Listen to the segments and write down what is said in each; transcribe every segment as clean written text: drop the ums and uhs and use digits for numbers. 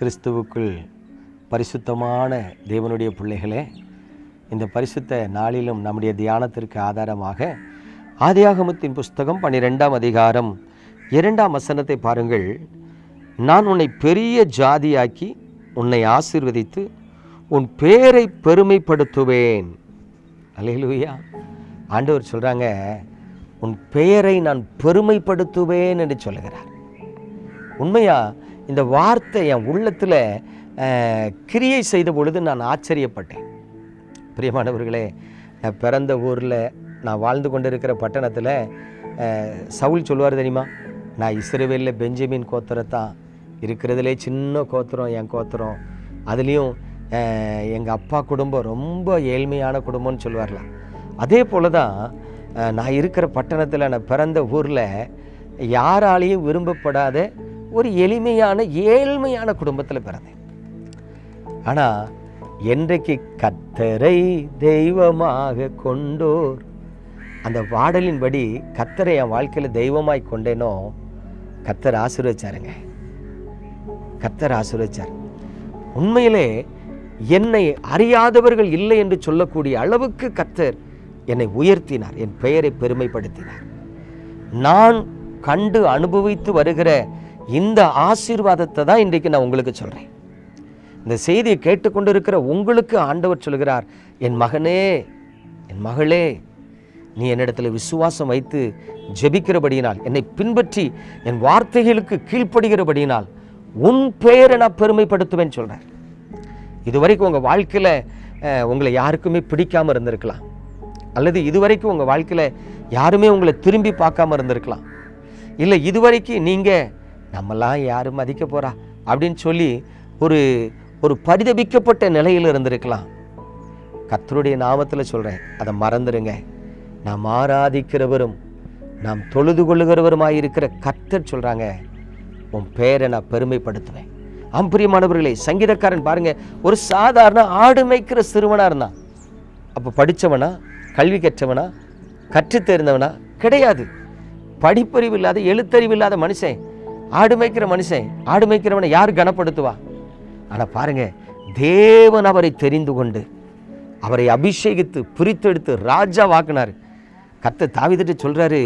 கிறிஸ்துவுக்குள் பரிசுத்தமான தேவனுடைய பிள்ளைகளே, இந்த பரிசுத்த நாளிலும் நம்முடைய தியானத்திற்கு ஆதாரமாக ஆதியாகமத்தின் புஸ்தகம் 12ஆம் அதிகாரம் 2ஆம் வசனத்தை பாருங்கள். நான் உன்னை பெரிய ஜாதியாக்கி உன்னை ஆசீர்வதித்து உன் பேரை பெருமைப்படுத்துவேன். அல்லேலூயா. ஆண்டவர் சொல்கிறாங்க, உன் பெயரை நான் பெருமைப்படுத்துவேன் என்று சொல்லுகிறார். உண்மையா இந்த வார்த்தை என் உள்ளத்தில் கிரியை செய்த பொழுது நான் ஆச்சரியப்பட்டேன். பிரியமானவர்களே, நான் பிறந்த ஊரில், நான் வாழ்ந்து கொண்டிருக்கிற பட்டணத்தில் சவுல் சொல்லுவார் தெரியுமா, நான் இஸ்ரவேலில் பெஞ்சமின் கோத்திரத்தான், இருக்கிறதுலே சின்ன கோத்திரம் என் கோத்திரம், அதுலேயும் எங்கள் அப்பா குடும்பம் ரொம்ப ஏழ்மையான குடும்பம்னு சொல்லுவார்லாம். அதே போல் தான் நான் இருக்கிற பட்டணத்தில், நான் பிறந்த ஊரில் யாராலையும் விரும்பப்படாத ஒரு எளிமையான ஏழ்மையான குடும்பத்தில் பிறந்தேன். ஆனால் என்றைக்கு கர்த்தரை தெய்வமாக கொண்டோர், அந்த பாடலின்படி கர்த்தரை என் வாழ்க்கையில் தெய்வமாய் கொண்டேனோ, கர்த்தர் ஆசீர்வதிச்சாருங்க. கர்த்தர் ஆசீர்வதிச்சார். உண்மையிலே என்னை அறியாதவர்கள் இல்லை என்று சொல்லக்கூடிய அளவுக்கு கர்த்தர் என்னை உயர்த்தினார், என் பெயரை பெருமைப்படுத்தினார். நான் கண்டு அனுபவித்து வருகிற இந்த ஆசீர்வாதத்தை தான் இன்றைக்கு நான் உங்களுக்கு சொல்கிறேன். இந்த செய்தியை கேட்டுக்கொண்டு இருக்கிற உங்களுக்கு ஆண்டவர் சொல்கிறார், என் மகனே, என் மகளே, நீ என்னிடத்தில் விசுவாசம் வைத்து ஜெபிக்கிறபடியினால், என்னை பின்பற்றி என் வார்த்தைகளுக்கு கீழ்ப்படுகிறபடியினால் உன் பெயரை நான் பெருமைப்படுத்துவேன்னு சொல்கிறார். இதுவரைக்கும் உங்கள் வாழ்க்கையில் உங்களை யாருக்குமே பிடிக்காமல் இருந்திருக்கலாம், அல்லது இதுவரைக்கும் உங்கள் வாழ்க்கையில் யாருமே உங்களை திரும்பி பார்க்காம இருந்திருக்கலாம், இல்லை இதுவரைக்கும் நீங்கள் நம்மெல்லாம் யாரும் மதிக்க போகிறா அப்படின்னு சொல்லி ஒரு பரிதபிக்கப்பட்ட நிலையில் இருந்திருக்கலாம். கர்த்தருடைய நாமத்தில் சொல்கிறேன், அதை மறந்துடுங்க. நாம் ஆராதிக்கிறவரும் நாம் தொழுது கொள்ளுகிறவருமாயிருக்கிற கர்த்தர் சொல்கிறாங்க, உன் பேரை நான் பெருமைப்படுத்துவேன். பிரியமானவர்களே, சங்கீதக்காரன் பாருங்க, ஒரு சாதாரண ஆடு மேய்க்கிற சிறுவனாக இருந்தான். அப்போ படித்தவனா, கல்வி கற்றவனா, கற்றுத்தெரிந்தவனா கிடையாது. படிப்பறிவு இல்லாத, எழுத்தறிவு இல்லாத மனுஷன், ஆடு மேய்க்கிற மனுஷன். ஆடு மேய்க்கிறவனை யார் கனப்படுத்துவா? ஆனால் பாருங்க, தேவன் அவரை தெரிந்து கொண்டு அவரை அபிஷேகித்து பிரித்தெடுத்து ராஜா வாக்குனார். கர்த்தர் தாவீதுட்ட சொல்றாரு,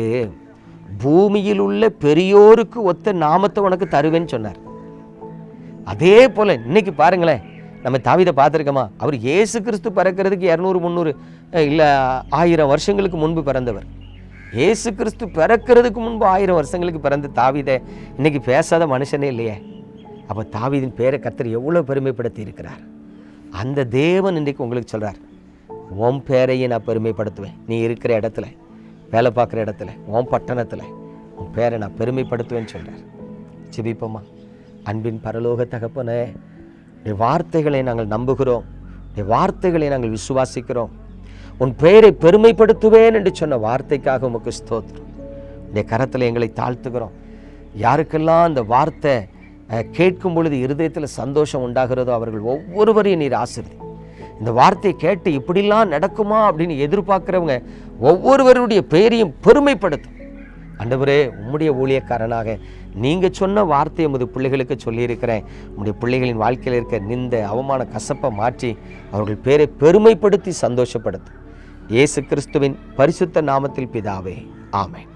பூமியில் உள்ள பெரியோருக்கு ஒத்த நாமத்தை உனக்கு தருவேன்னு சொன்னார். அதே போல இன்னைக்கு பாருங்களேன், நம்ம தாவீதை பார்த்துருக்கோமா? அவர் இயேசு கிறிஸ்து பிறக்கிறதுக்கு 200 300 இல்லை 1000 வருஷங்களுக்கு முன்பு பிறந்தவர். இயேசு கிறிஸ்து பிறக்கிறதுக்கு முன்பு 1000 வருஷங்களுக்கு பிறந்த தாவீதை இன்னைக்கு பேசாத மனுஷனே இல்லையே. அப்போ தாவீதின் பேரை கர்த்தர் எவ்வளோ பெருமைப்படுத்தி இருக்கிறார். அந்த தேவன் இன்றைக்கு உங்களுக்கு சொல்கிறார், உன் பேரையை நான் பெருமைப்படுத்துவேன். நீ இருக்கிற இடத்துல, வேலை பார்க்குற இடத்துல, உன் பட்டணத்தில் உன் பேரை நான் பெருமைப்படுத்துவேன்னு சொல்கிறார். ஜெபிப்போமா? அன்பின் பரலோக தகப்பனே, நீ வார்த்தைகளை நாங்கள் நம்புகிறோம், நீ வார்த்தைகளை நாங்கள் விசுவாசிக்கிறோம். உன் பெயரை பெருமைப்படுத்துவேன் என்று சொன்ன வார்த்தைக்காக உமக்கு ஸ்தோத்திரம். இந்த கரத்தில் எங்களை தாழ்த்துகிறோம். யாருக்கெல்லாம் அந்த வார்த்தை கேட்கும் பொழுது இருதயத்தில் சந்தோஷம் உண்டாகிறதோ அவர்கள் ஒவ்வொருவரையும் நீர் ஆசீர்வதி. இந்த வார்த்தையை கேட்டு இப்படிலாம் நடக்குமா அப்படின்னு எதிர்பார்க்கிறவங்க ஒவ்வொருவருடைய பெயரையும் பெருமைப்படுத்தும். ஆண்டவரே, உம்முடைய ஊழியக்காரனாக நீங்கள் சொன்ன வார்த்தையை உமது பிள்ளைகளுக்கு சொல்லியிருக்கிறேன். உம்முடைய பிள்ளைகளின் வாழ்க்கையில் இருக்க நிந்த அவமான கசப்பை மாற்றி அவர்கள் பேரை பெருமைப்படுத்தி சந்தோஷப்படுத்தும். இயேசு கிறிஸ்துவின் பரிசுத்த நாமத்தில் பிதாவே, ஆமென்.